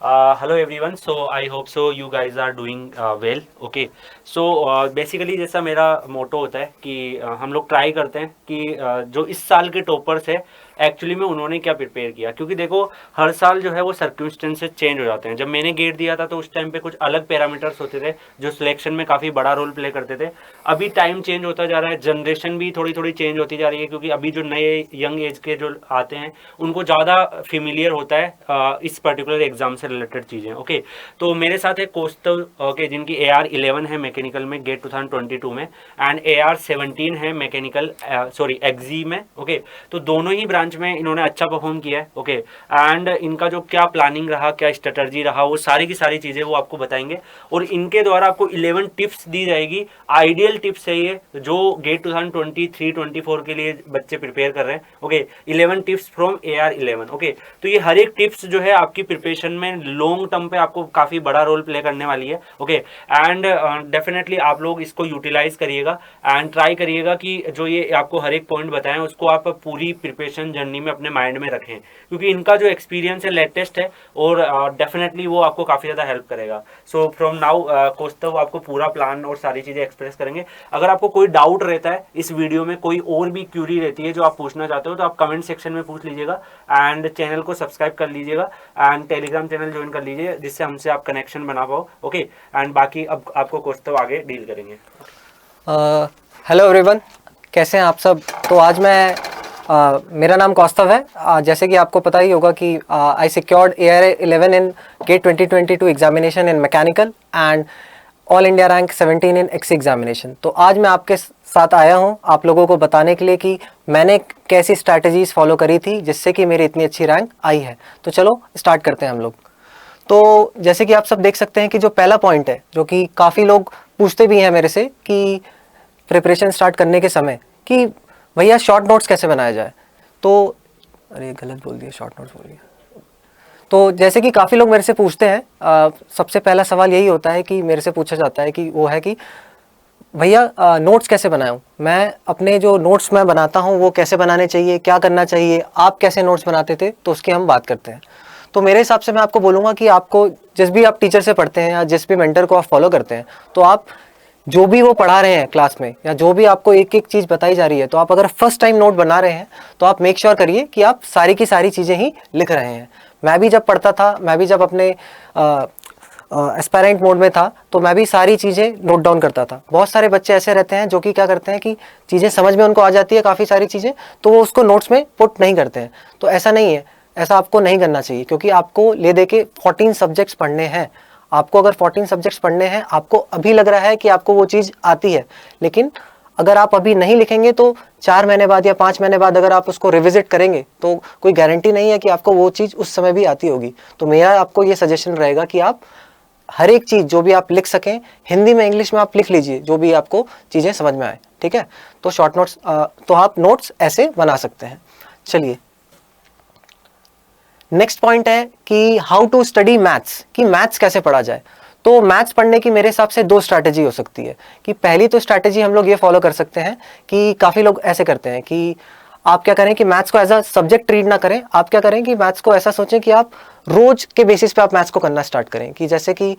Hello everyone. So I hope so you guys are doing well. Okay. So basically जैसा मेरा मोटो होता है कि हम लोग ट्राई करते हैं कि जो इस साल के टॉपर्स है एक्चुअली में उन्होंने क्या प्रिपेयर किया, क्योंकि देखो हर साल जो है वो सर्कमस्टेंसेस चेंज हो जाते हैं। जब मैंने गेट दिया था तो उस टाइम पे कुछ अलग पैरामीटर्स होते थे जो सिलेक्शन में काफ़ी बड़ा रोल प्ले करते थे। अभी टाइम चेंज होता जा रहा है, जनरेशन भी थोड़ी थोड़ी चेंज होती जा रही है, क्योंकि अभी जो नए यंग एज के जो आते हैं उनको ज़्यादा फेमिलियर होता है इस पर्टिकुलर एग्जाम से रिलेटेड चीज़ें। ओके, तो मेरे साथ है कौस्तव, ओके, जिनकी AR11 है मैकेनिकल में गेट 2022 में, एंड AR17 है मैकेनिकल सॉरी एक्जी में। ओके, तो दोनों ही ब्रांच में इन्होंने अच्छा परफॉर्म किया है। ओके, एंड इनका जो क्या प्लानिंग रहा, क्या स्ट्रेटजी रहा, वो सारी की सारी चीज़ें वो आपको बताएंगे और इनके द्वारा आपको 11 टिप्स दी जाएगी। आइडियल टिप्स है ये जो गेट 2023-24 के लिए बच्चे प्रिपेयर कर रहे हैं। Okay, 11 tips from AR11। Okay, तो ये हर एक टिप्स जो है आपकी प्रिपरेशन में लॉन्ग टर्म पे आपको काफ़ी बड़ा रोल प्ले करने वाली है। ओके, एंड डेफिनेटली आप लोग इसको यूटिलाइज करिएगा एंड ट्राई करिएगा कि जो ये आपको हर एक पॉइंट बताएं उसको आप पूरी प्रिपरेशन जर्नी में अपने माइंड में रखें, क्योंकि इनका जो एक्सपीरियंस है लेटेस्ट है और डेफिनेटली वो आपको काफ़ी ज़्यादा हेल्प करेगा। सो फ्रॉम नाउ कौस्तव आपको पूरा प्लान और सारी चीज़ें एक्सप्रेस करेंगे। अगर आपको कोई डाउट रहता है इस वीडियो में, कोई और भी क्यूरी रहती है जो आप पूछना चाहते हो, तो आप कमेंट सेक्शन में पूछ लीजिएगा एंड चैनल को सब्सक्राइब कर लीजिएगा एंड टेलीग्राम चैनल ज्वाइन कर लीजिए जिससे हमसे आप कनेक्शन बना पाओ। ओके, एंड बाकी अब आपको कौस्तव आगे डील करेंगे। हेलो एवरीवन, कैसे हैं आप सब। तो आज मैं मेरा नाम कौस्तव है। जैसे कि आपको पता ही होगा कि I secured AR11 in GATE 2022 examination in mechanical and all India rank 17 in XE examination. तो आज मैं आपके साथ आया हूं आप लोगों को बताने के लिए कि मैंने कैसी स्ट्रैटेजीज फॉलो करी थी जिससे कि मेरी इतनी अच्छी रैंक आई है। तो चलो स्टार्ट करते हैं हम लोग। तो जैसे कि आप सब देख सकते हैं कि जो पहला पॉइंट है, जो कि काफ़ी लोग पूछते भी हैं मेरे से कि प्रिपरेशन स्टार्ट करने के समय कि भैया शॉर्ट नोट्स कैसे बनाया जाए। तो अरे गलत बोल दिया, शॉर्ट नोट्स बोल दिया। तो जैसे कि काफ़ी लोग मेरे से पूछते हैं, सबसे पहला सवाल यही होता है कि मेरे से पूछा जाता है कि वो है कि भैया नोट्स कैसे बनाऊं, मैं अपने जो नोट्स मैं बनाता हूं वो कैसे बनाने चाहिए, क्या करना चाहिए, आप कैसे नोट्स बनाते थे, तो उसकी हम बात करते हैं। तो मेरे हिसाब से मैं आपको बोलूँगा कि आपको जिस भी आप टीचर से पढ़ते हैं या जिस भी मेंटर को आप फॉलो करते हैं, तो आप जो भी वो पढ़ा रहे हैं क्लास में या जो भी आपको एक एक चीज़ बताई जा रही है, तो आप अगर फर्स्ट टाइम नोट बना रहे हैं तो आप मेक श्योर करिए कि आप सारी की सारी चीज़ें ही लिख रहे हैं। मैं भी जब पढ़ता था, मैं भी जब अपने एस्पायरेंट मोड में था, तो मैं भी सारी चीज़ें नोट डाउन करता था। बहुत सारे बच्चे ऐसे रहते हैं जो कि क्या करते हैं कि चीज़ें समझ में उनको आ जाती है काफ़ी सारी चीज़ें, तो वो उसको नोट्स में पुट नहीं करते हैं। तो ऐसा नहीं है, ऐसा आपको नहीं करना चाहिए, क्योंकि आपको ले दे के 14 सब्जेक्ट्स पढ़ने हैं। आपको अगर 14 सब्जेक्ट्स पढ़ने हैं, आपको अभी लग रहा है कि आपको वो चीज़ आती है, लेकिन अगर आप अभी नहीं लिखेंगे तो 4 महीने बाद या 5 महीने बाद अगर आप उसको रिविजिट करेंगे तो कोई गारंटी नहीं है कि आपको वो चीज़ उस समय भी आती होगी। तो मेरा आपको ये सजेशन रहेगा कि आप हर एक चीज़ जो भी आप लिख सकें, हिंदी में इंग्लिश में आप लिख लीजिए जो भी आपको चीज़ें समझ में आए। ठीक है, तो शॉर्ट नोट्स तो आप नोट्स ऐसे बना सकते हैं। चलिए नेक्स्ट पॉइंट है कि हाउ टू स्टडी मैथ्स, कि मैथ्स कैसे पढ़ा जाए। तो मैथ्स पढ़ने की मेरे हिसाब से 2 स्ट्रैटेजी हो सकती है। कि पहली तो स्ट्रैटेजी हम लोग ये फॉलो कर सकते हैं कि काफ़ी लोग ऐसे करते हैं कि आप क्या करें कि मैथ्स को एज अ सब्जेक्ट ट्रीट ना करें। आप क्या करें कि मैथ्स को ऐसा सोचें कि आप रोज के बेसिस पे आप मैथ्स को करना स्टार्ट करें। कि जैसे कि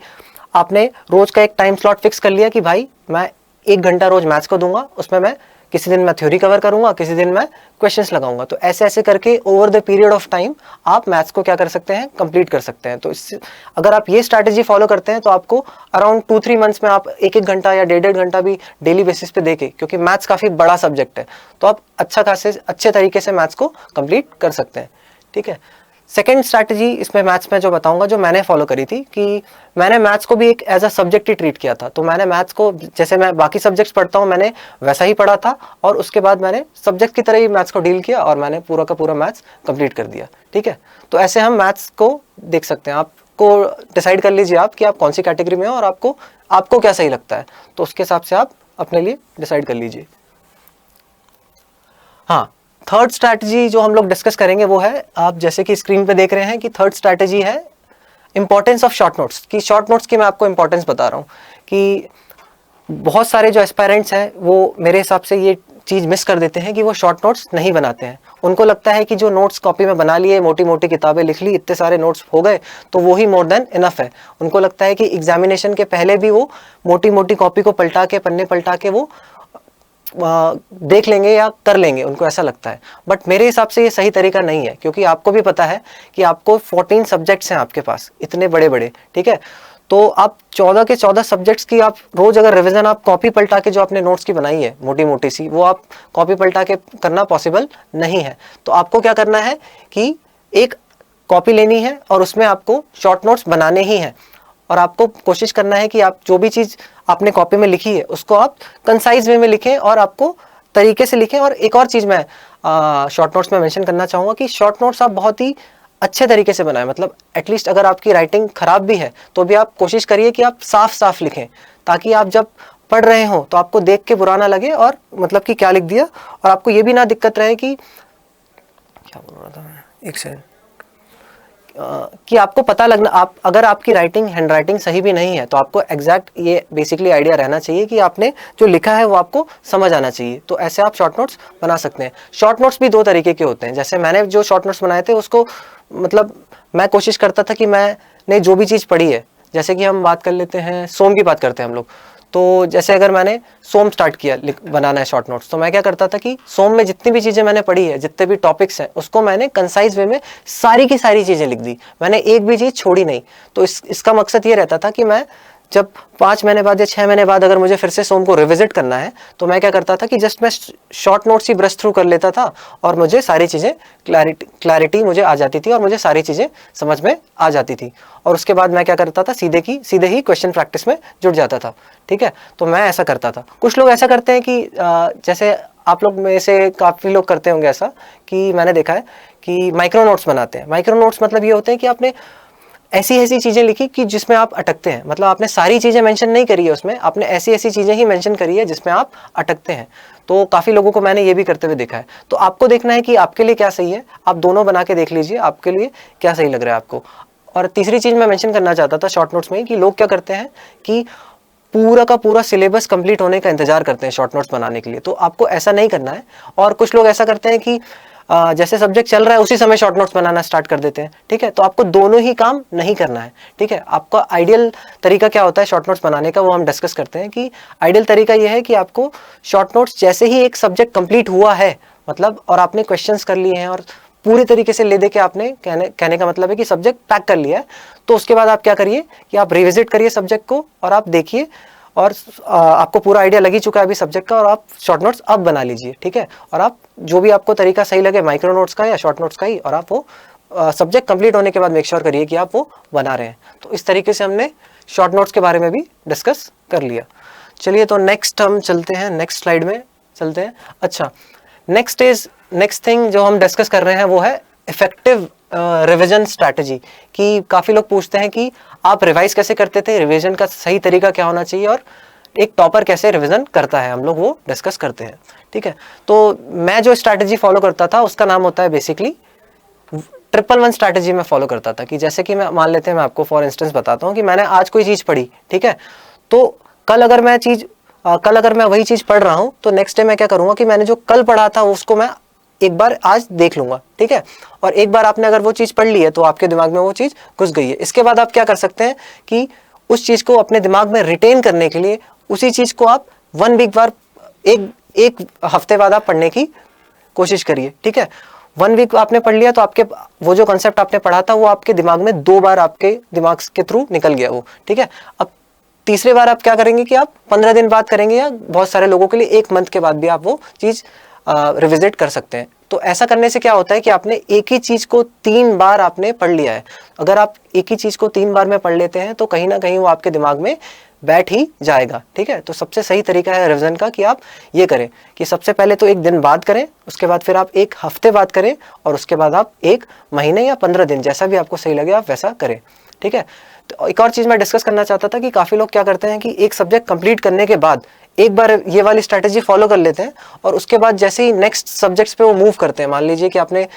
आपने रोज का एक टाइम स्लॉट फिक्स कर लिया कि भाई मैं 1 घंटा रोज मैथ्स को दूंगा, उसमें मैं किसी दिन मैं थ्योरी कवर करूंगा, किसी दिन मैं क्वेश्चंस लगाऊंगा। तो ऐसे ऐसे करके over the period of time आप मैथ्स को क्या कर सकते हैं, कंप्लीट कर सकते हैं। तो इससे अगर आप ये स्ट्रैटेजी फॉलो करते हैं तो आपको अराउंड 2-3 मंथ्स में आप 1-1 घंटा या 1.5 घंटा भी डेली बेसिस पे देके, क्योंकि मैथ्स काफ़ी बड़ा सब्जेक्ट है, तो आप अच्छे तरीके से मैथ्स को कंप्लीट कर सकते हैं। ठीक है, सेकेंड स्ट्रैटेजी इसमें मैथ्स में जो बताऊंगा, जो मैंने फॉलो करी थी, कि मैंने मैथ्स को भी एक एज अ सब्जेक्ट ही ट्रीट किया था। तो मैंने मैथ्स को जैसे मैं बाकी सब्जेक्ट्स पढ़ता हूँ मैंने वैसा ही पढ़ा था, और उसके बाद मैंने सब्जेक्ट की तरह ही मैथ्स को डील किया और मैंने पूरा का पूरा मैथ्स कंप्लीट कर दिया। ठीक है, तो ऐसे हम मैथ्स को देख सकते हैं। आपको डिसाइड कर लीजिए आप कि आप कौन सी कैटेगरी में हो और आपको क्या सही लगता है, तो उसके हिसाब से आप अपने लिए डिसाइड कर लीजिए। हाँ, थर्ड स्ट्रैटेजी जो हम लोग डिस्कस करेंगे वो है, आप जैसे कि स्क्रीन पे देख रहे हैं कि थर्ड स्ट्रैटेजी है इंपॉर्टेंस ऑफ शॉर्ट नोट्स। की शॉर्ट नोट्स की मैं आपको इंपॉर्टेंस बता रहा हूँ कि बहुत सारे जो एस्पायरेंट्स हैं वो मेरे हिसाब से ये चीज़ मिस कर देते हैं कि वो शॉर्ट नोट्स नहीं बनाते हैं। उनको लगता है कि जो नोट्स कॉपी में बना लिए, मोटी मोटी किताबें लिख ली, इतने सारे नोट्स हो गए तो वो ही मोर देन इनफ है। उनको लगता है कि एग्जामिनेशन के पहले भी वो मोटी मोटी कॉपी को पलटा के, पन्ने पलटा के वो देख लेंगे या कर लेंगे, उनको ऐसा लगता है। बट मेरे हिसाब से ये सही तरीका नहीं है, क्योंकि आपको भी पता है कि आपको 14 सब्जेक्ट्स हैं आपके पास, इतने बड़े बड़े, ठीक है। तो आप 14 के 14 सब्जेक्ट्स की आप रोज अगर रिवीजन आप कॉपी पलटा के, जो आपने नोट्स की बनाई है मोटी मोटी सी, वो आप कॉपी पलटा के करना पॉसिबल नहीं है। तो आपको क्या करना है कि एक कॉपी लेनी है और उसमें आपको शॉर्ट नोट्स बनाने ही हैं, और आपको कोशिश करना है कि आप जो भी चीज़ आपने कॉपी में लिखी है उसको आप कंसाइज वे में लिखें और आपको तरीके से लिखें। और एक और चीज़ मैं शॉर्ट नोट्स में मेंशन करना चाहूँगा कि शॉर्ट नोट्स आप बहुत ही अच्छे तरीके से बनाएं। मतलब एटलीस्ट अगर आपकी राइटिंग खराब भी है तो भी आप कोशिश करिए कि आप साफ साफ लिखें, ताकि आप जब पढ़ रहे हो तो आपको देख के बुरा ना लगे, और मतलब कि क्या लिख दिया, और आपको ये भी ना दिक्कत रहे कि क्या बोल रहा था मैं, एक सेकंड, कि आपको पता लगना, आप अगर आपकी राइटिंग हैंड राइटिंग सही भी नहीं है तो आपको एग्जैक्ट ये बेसिकली आइडिया रहना चाहिए कि आपने जो लिखा है वो आपको समझ आना चाहिए। तो ऐसे आप शॉर्ट नोट्स बना सकते हैं। शॉर्ट नोट्स भी दो तरीके के होते हैं। जैसे मैंने जो शॉर्ट नोट्स बनाए थे उसको, मतलब मैं कोशिश करता था कि मैंने जो भी चीज़ पढ़ी है, जैसे कि हम बात कर लेते हैं, सोम की बात करते हैं हम लोग, तो जैसे अगर मैंने सोम स्टार्ट किया बनाना है शॉर्ट नोट्स, तो मैं क्या करता था कि सोम में जितनी भी चीज़ें मैंने पढ़ी है, जितने भी टॉपिक्स हैं, उसको मैंने कंसाइज वे में सारी की सारी चीज़ें लिख दी, मैंने एक भी चीज़ छोड़ी नहीं। तो इसका मकसद ये रहता था कि मैं जब 5 महीने बाद या 6 महीने बाद अगर मुझे फिर से सोम को रिविजिट करना है तो मैं क्या करता था कि जस्ट मैं शॉर्ट नोट्स ही ब्रश थ्रू कर लेता था और मुझे सारी चीज़ें क्लैरिटी मुझे आ जाती थी और मुझे सारी चीज़ें समझ में आ जाती थी। और उसके बाद मैं क्या करता था, सीधे ही क्वेश्चन प्रैक्टिस में जुट जाता था। ठीक है, तो मैं ऐसा करता था। कुछ लोग ऐसा करते हैं कि जैसे आप लोग में से काफ़ी लोग करते होंगे ऐसा, कि मैंने देखा है कि माइक्रो नोट्स बनाते हैं। माइक्रो नोट्स मतलब ये होते हैं कि आपने ऐसी चीज़ें लिखी कि जिसमें आप अटकते हैं, मतलब आपने सारी चीज़ें मेंशन नहीं करी है उसमें, आपने ऐसी चीज़ें ही मेंशन करी है जिसमें आप अटकते हैं। तो काफ़ी लोगों को मैंने ये भी करते हुए देखा है। तो आपको देखना है कि आपके लिए क्या सही है, आप दोनों बना के देख लीजिए आपके लिए क्या सही लग रहा है आपको। और तीसरी चीज़ मैं मेंशन करना चाहता था शॉर्ट नोट्स में कि लोग क्या करते हैं कि पूरा का पूरा सिलेबस कंप्लीट होने का इंतजार करते हैं शॉर्ट नोट्स बनाने के लिए। तो आपको ऐसा नहीं करना है। और कुछ लोग ऐसा करते हैं कि जैसे सब्जेक्ट चल रहा है उसी समय शॉर्ट नोट्स बनाना स्टार्ट कर देते हैं। ठीक है, तो आपको दोनों ही काम नहीं करना है। ठीक है, आपका आइडियल तरीका क्या होता है शॉर्ट नोट्स बनाने का, वो हम डिस्कस करते हैं कि आइडियल तरीका ये है कि आपको शॉर्ट नोट्स जैसे ही एक सब्जेक्ट कंप्लीट हुआ है, मतलब और आपने क्वेश्चंस कर लिए हैं और पूरी तरीके से ले दे के आपने कहने का मतलब है कि सब्जेक्ट पैक कर लिया है, तो उसके बाद आप क्या करिए कि आप रिविजिट करिए सब्जेक्ट को और आप देखिए, और आपको पूरा आइडिया लग ही चुका है अभी सब्जेक्ट का, और आप शॉर्ट नोट्स अब बना लीजिए। ठीक है, और आप जो भी आपको तरीका सही लगे माइक्रो नोट्स का या शॉर्ट नोट्स का ही, और आप वो सब्जेक्ट कंप्लीट होने के बाद मेक श्योर करिए कि आप वो बना रहे हैं। तो इस तरीके से हमने शॉर्ट नोट्स के बारे में भी डिस्कस कर लिया। चलिए, तो नेक्स्ट हम चलते हैं, नेक्स्ट स्लाइड में चलते हैं। अच्छा, नेक्स्ट थिंग जो हम डिस्कस कर रहे हैं वो है इफेक्टिव रिवीजन स्ट्रैटेजी। कि काफ़ी लोग पूछते हैं कि आप रिवाइज कैसे करते थे, रिवीजन का सही तरीका क्या होना चाहिए, और एक टॉपर कैसे रिवीजन करता है, हम लोग वो डिस्कस करते हैं। ठीक है, तो मैं जो स्ट्रैटेजी फॉलो करता था उसका नाम होता है बेसिकली 111 स्ट्रैटेजी में फॉलो करता था। कि जैसे कि मैं मान लेते हैं, मैं आपको फॉर इंस्टेंस बताता हूँ कि मैंने आज कोई चीज़ पढ़ी, ठीक है, तो कल अगर मैं वही चीज़ पढ़ रहा हूँ तो नेक्स्ट डे मैं क्या करूँगा कि मैंने जो कल पढ़ा था उसको मैं एक बार आज देख लूंगा। ठीक है, और एक बार आपने अगर वो चीज़ पढ़ ली है तो आपके दिमाग में वो चीज़ घुस गई है। इसके बाद आप क्या कर सकते हैं कि उस चीज़ को अपने दिमाग में रिटेन करने के लिए उसी चीज़ को आप 1 वीक बाद, एक हफ्ते बाद आप पढ़ने की कोशिश करिए। ठीक है, 1 वीक आपने पढ़ लिया तो आपके वो जो कॉन्सेप्ट आपने पढ़ा था वो आपके दिमाग में 2 बार आपके दिमाग के थ्रू निकल गया वो। ठीक है, अब तीसरे बार आप क्या करेंगे कि आप 15 दिन बाद करेंगे, या बहुत सारे लोगों के लिए 1 मंथ के बाद भी आप वो चीज़ रिविजिट कर सकते हैं। तो ऐसा करने से क्या होता है कि आपने एक ही चीज़ को 3 बार आपने पढ़ लिया है। अगर आप एक ही चीज़ को 3 बार में पढ़ लेते हैं तो कहीं ना कहीं वो आपके दिमाग में बैठ ही जाएगा। ठीक है, तो सबसे सही तरीका है रिवीजन का कि आप ये करें कि सबसे पहले तो 1 दिन बाद करें, उसके बाद फिर आप 1 हफ्ते बाद करें, और उसके बाद आप 1 महीने या 15 दिन, जैसा भी आपको सही लगे आप वैसा करें। ठीक है, तो एक और चीज़ मैं डिस्कस करना चाहता था कि काफ़ी लोग क्या करते हैं कि एक सब्जेक्ट कंप्लीट करने के बाद एक बार ये वाली स्ट्रैटेजी फॉलो कर लेते हैं, और उसके बाद जैसे ही नेक्स्ट सब्जेक्ट्स पे वो मूव करते हैं। मान लीजिए कि आपने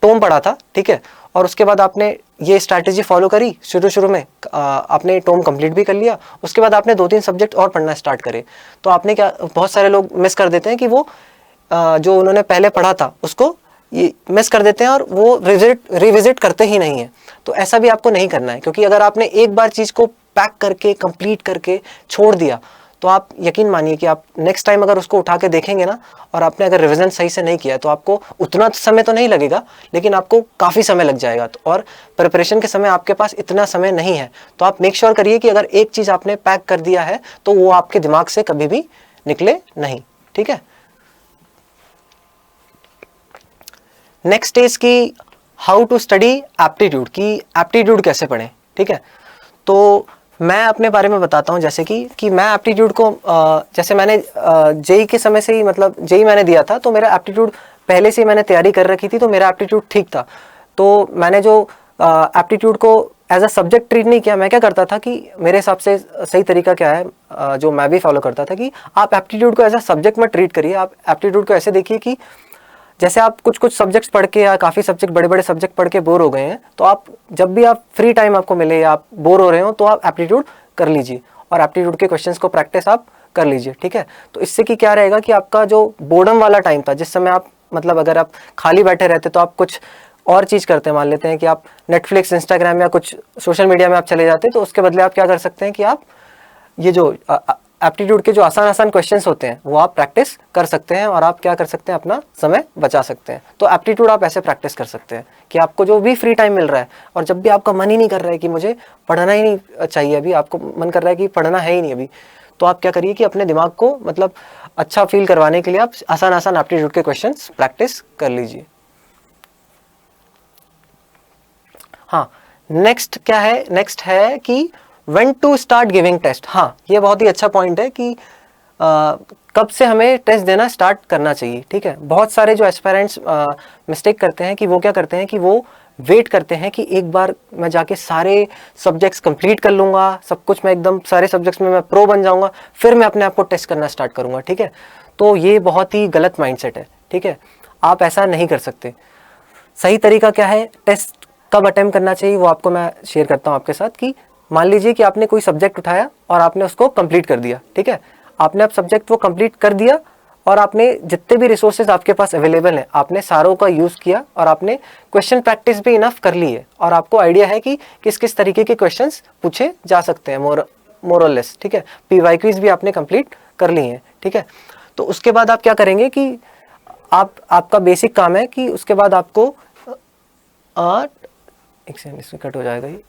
टोम पढ़ा था, ठीक है, और उसके बाद आपने ये स्ट्रैटेजी फॉलो करी, शुरू में आपने टोम कंप्लीट भी कर लिया, उसके बाद आपने 2-3 सब्जेक्ट और पढ़ना स्टार्ट करे, तो आपने क्या, बहुत सारे लोग मिस कर देते हैं कि वो जो उन्होंने पहले पढ़ा था उसको ये मिस कर देते हैं और वो रिविजिट करते ही नहीं है। तो ऐसा भी आपको नहीं करना है, क्योंकि अगर आपने एक बार चीज़ को पैक करके कंप्लीट करके छोड़ दिया तो आप यकीन मानिए कि आप नेक्स्ट टाइम अगर उसको उठा के देखेंगे ना, और आपने अगर रिवीजन सही से नहीं किया तो आपको उतना समय तो नहीं लगेगा, लेकिन आपको काफ़ी समय लग जाएगा। तो और प्रिपरेशन के समय आपके पास इतना समय नहीं है, तो आप मेक श्योर करिए कि अगर एक चीज़ आपने पैक कर दिया है तो वो आपके दिमाग से कभी भी निकले नहीं, ठीक है। नेक्स्ट इज की हाउ टू स्टडी एप्टीट्यूड, की एप्टीट्यूड कैसे पढ़ें, ठीक है। तो मैं अपने बारे में बताता हूँ, जैसे कि मैं एप्टीट्यूड को जैसे मैंने जेई के समय से ही, मतलब जेई मैंने दिया था तो मेरा एप्टीट्यूड पहले से ही मैंने तैयारी कर रखी थी, तो मेरा एप्टीट्यूड ठीक था। तो मैंने जो एप्टीट्यूड को एज अ सब्जेक्ट ट्रीट नहीं किया। मैं क्या करता था कि मेरे हिसाब से सही तरीका क्या है, जो मैं भी फॉलो करता था, कि आप एप्टीट्यूड को एज अ सब्जेक्ट में ट्रीट करिए। आप एप्टीट्यूड को ऐसे देखिए कि जैसे आप कुछ सब्जेक्ट्स पढ़ के या काफ़ी सब्जेक्ट बड़े सब्जेक्ट पढ़ के बोर हो गए हैं, तो आप जब भी आप फ्री टाइम आपको मिले या आप बोर हो रहे हो तो आप एप्टीट्यूड कर लीजिए और एप्टीट्यूड के क्वेश्चंस को प्रैक्टिस आप कर लीजिए, ठीक है। तो इससे कि क्या रहेगा कि आपका जो बोर्डम वाला टाइम था, जिस समय आप मतलब अगर आप खाली बैठे रहते तो आप कुछ और चीज़ करते हैं, मान लेते हैं कि आप नेटफ्लिक्स, इंस्टाग्राम या कुछ सोशल मीडिया में आप चले जाते, तो उसके बदले आप क्या कर सकते हैं कि आप ये जो एप्टीट्यूड के जो आसान क्वेश्चंस होते हैं वो आप प्रैक्टिस कर सकते हैं और आप क्या कर सकते हैं, अपना समय बचा सकते हैं। तो एप्टीट्यूड आप ऐसे प्रैक्टिस कर सकते हैं कि आपको जो भी फ्री टाइम मिल रहा है और जब भी आपका मन ही नहीं कर रहा है कि मुझे पढ़ना ही नहीं चाहिए, अभी आपको मन कर रहा है कि पढ़ना है ही नहीं अभी, तो आप क्या करिए कि अपने दिमाग को मतलब अच्छा फील करवाने के लिए आप आसान एप्टीट्यूड के क्वेश्चन प्रैक्टिस कर लीजिए। हाँ, नेक्स्ट क्या है, नेक्स्ट है कि when to start giving test. हाँ, ये बहुत ही अच्छा पॉइंट है कि कब से हमें टेस्ट देना स्टार्ट करना चाहिए, ठीक है। बहुत सारे जो एस्पायरेंट्स मिस्टेक करते हैं कि वो क्या करते हैं कि वो वेट करते हैं कि एक बार मैं जाके सारे सब्जेक्ट्स कंप्लीट कर लूँगा, सब कुछ मैं एकदम सारे सब्जेक्ट्स में मैं प्रो बन जाऊँगा, फिर मैं अपने आप को टेस्ट करना स्टार्ट करूँगा, ठीक है। तो ये बहुत ही गलत माइंडसेट है, ठीक है। आप ऐसा नहीं कर सकते। सही तरीका क्या है, टेस्ट कब अटेम्प्ट करना चाहिए, वो आपको मैं शेयर करता हूँ आपके साथ। कि मान लीजिए कि आपने कोई सब्जेक्ट उठाया और आपने उसको कंप्लीट कर दिया, ठीक है। आपने अब सब्जेक्ट वो कंप्लीट कर दिया और आपने जितने भी रिसोर्सेज आपके पास अवेलेबल हैं आपने सारों का यूज़ किया और आपने क्वेश्चन प्रैक्टिस भी इनफ कर ली है और आपको आइडिया है कि किस किस तरीके के क्वेश्चंस पूछे जा सकते हैं, मोर और लेस, ठीक है। PYQs भी आपने कंप्लीट कर ली हैं, ठीक है। तो उसके बाद आप क्या करेंगे कि आपका बेसिक काम है कि उसके बाद आपको एक सेकंड, इसमें कट हो जाएगा ये।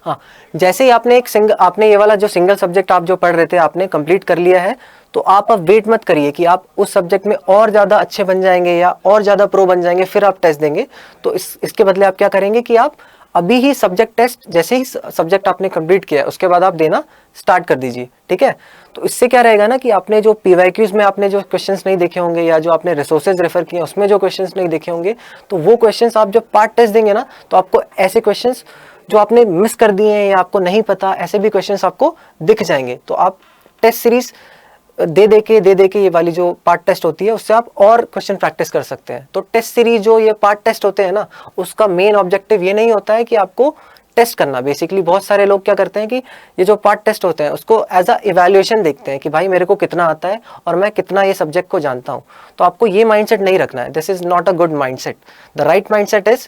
हाँ, जैसे ही आपने ये वाला जो सिंगल सब्जेक्ट आप जो पढ़ रहे थे आपने कंप्लीट कर लिया है, तो आप अब वेट मत करिए कि आप उस सब्जेक्ट में और ज़्यादा अच्छे बन जाएंगे या और ज़्यादा प्रो बन जाएंगे फिर आप टेस्ट देंगे। तो इसके बदले आप क्या करेंगे कि आप अभी ही सब्जेक्ट टेस्ट, जैसे ही सब्जेक्ट आपने कंप्लीट किया उसके बाद आप देना स्टार्ट कर दीजिए, ठीक है। तो इससे क्या रहेगा ना कि आपने जो PYQs में आपने जो क्वेश्चंस नहीं देखे होंगे या जो आपने रिसोर्सेज रेफर किए उसमें जो क्वेश्चंस नहीं देखे होंगे, तो वो क्वेश्चंस आप जब पार्ट टेस्ट देंगे ना, तो आपको ऐसे क्वेश्चंस जो आपने मिस कर दिए हैं या आपको नहीं पता, ऐसे भी क्वेश्चंस आपको दिख जाएंगे। तो आप टेस्ट सीरीज दे दे के ये वाली जो पार्ट टेस्ट होती है उससे आप और क्वेश्चन प्रैक्टिस कर सकते हैं। तो टेस्ट सीरीज जो ये पार्ट टेस्ट होते हैं ना, उसका मेन ऑब्जेक्टिव ये नहीं होता है कि आपको टेस्ट करना। बेसिकली बहुत सारे लोग क्या करते हैं कि ये जो पार्ट टेस्ट होते हैं उसको एज अ इवैल्यूएशन देखते हैं कि भाई मेरे को कितना आता है और मैं कितना ये सब्जेक्ट को जानता हूँ। तो आपको ये माइंडसेट नहीं रखना है। This is not a good mindset. The right mindset is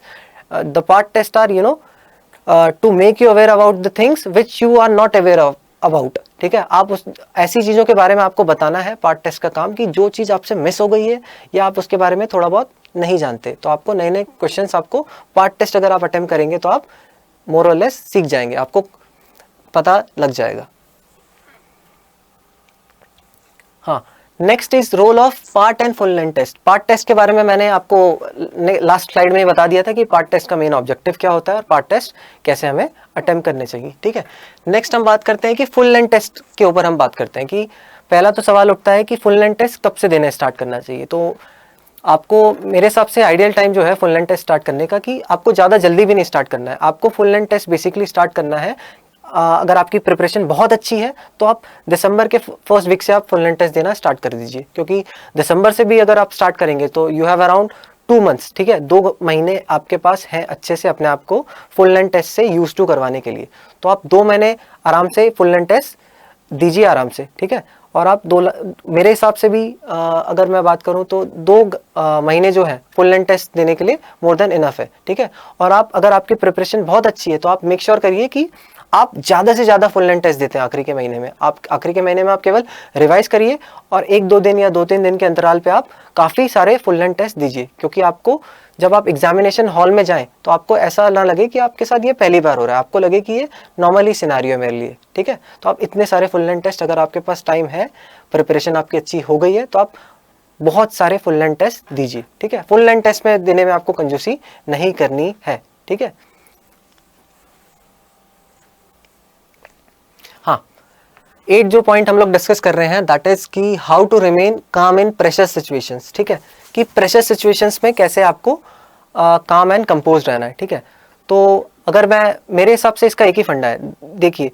the part test are to make you aware about the things which you are not aware about, ठीक है। आप उस ऐसी चीज़ों के बारे में आपको बताना है पार्ट टेस्ट का काम, कि जो चीज़ आपसे मिस हो गई है या आप उसके बारे में थोड़ा बहुत नहीं जानते, तो आपको नए नए क्वेश्चंस आपको पार्ट टेस्ट अगर आप अटेम्प्ट करेंगे तो आप मोर और लेस सीख जाएंगे, आपको पता लग जाएगा। हाँ, next is role of part and full length test. Part test के बारे में मैंने आपको लास्ट स्लाइड में बता दिया था कि पार्ट टेस्ट का मेन ऑब्जेक्टिव क्या होता है और पार्ट टेस्ट कैसे हमें अटेम्प्ट करने चाहिए, ठीक है। नेक्स्ट हम बात करते हैं कि फुल लेंथ टेस्ट के ऊपर हम बात करते हैं कि पहला तो सवाल उठता है कि फुल लेंथ टेस्ट कब से देना स्टार्ट करना चाहिए। तो आपको मेरे हिसाब से आइडियल टाइम जो है फुल लेंथ टेस्ट स्टार्ट करने का, कि आपको ज़्यादा जल्दी भी नहीं स्टार्ट करना है। आपको full length test basically start करना है अगर आपकी प्रिपरेशन बहुत अच्छी है तो आप दिसंबर के फर्स्ट वीक से आप फुल लेंथ टेस्ट देना स्टार्ट कर दीजिए, क्योंकि दिसंबर से भी अगर आप स्टार्ट करेंगे तो यू हैव अराउंड 2 मंथ्स, ठीक है। 2 महीने आपके पास हैं अच्छे से अपने आप को फुल लेंथ टेस्ट से यूज टू करवाने के लिए। तो आप 2 महीने आराम से फुल लेंथ टेस्ट दीजिए आराम से, ठीक है। और आप मेरे हिसाब से भी अगर मैं बात करूं तो 2 महीने जो है फुल लेंथ टेस्ट देने के लिए मोर देन इनफ है, ठीक है। और आप अगर आपकी प्रिपरेशन बहुत अच्छी है तो आप मेक श्योर करिए कि आप ज़्यादा से ज़्यादा फुल लेंथ टेस्ट देते हैं आखिरी के महीने में। आप आखिरी के महीने में आप केवल रिवाइज करिए और 1-2 दिन या 2-3 दिन के अंतराल पे आप काफ़ी सारे फुल लेंथ टेस्ट दीजिए, क्योंकि आपको जब आप एग्जामिनेशन हॉल में जाएं तो आपको ऐसा ना लगे कि आपके साथ ये पहली बार हो रहा है, आपको लगे कि ये नॉर्मली सिनेरियो है मेरे लिए, ठीक है। तो आप इतने सारे फुल लेंथ टेस्ट, अगर आपके पास टाइम है, प्रिपरेशन आपकी अच्छी हो गई है, तो आप बहुत सारे फुल लेंथ टेस्ट दीजिए, ठीक है। फुल लेंथ टेस्ट में देने में आपको कंजूसी नहीं करनी है, ठीक है। हाँ, 8 जो पॉइंट हम लोग डिस्कस कर रहे हैं दैट इज कि how to remain calm in pressure situations, ठीक है, कि प्रेशर सिचुएशंस में कैसे आपको काम एंड कंपोज रहना है, ठीक है। तो अगर मेरे हिसाब से इसका एक ही फंडा है। देखिए,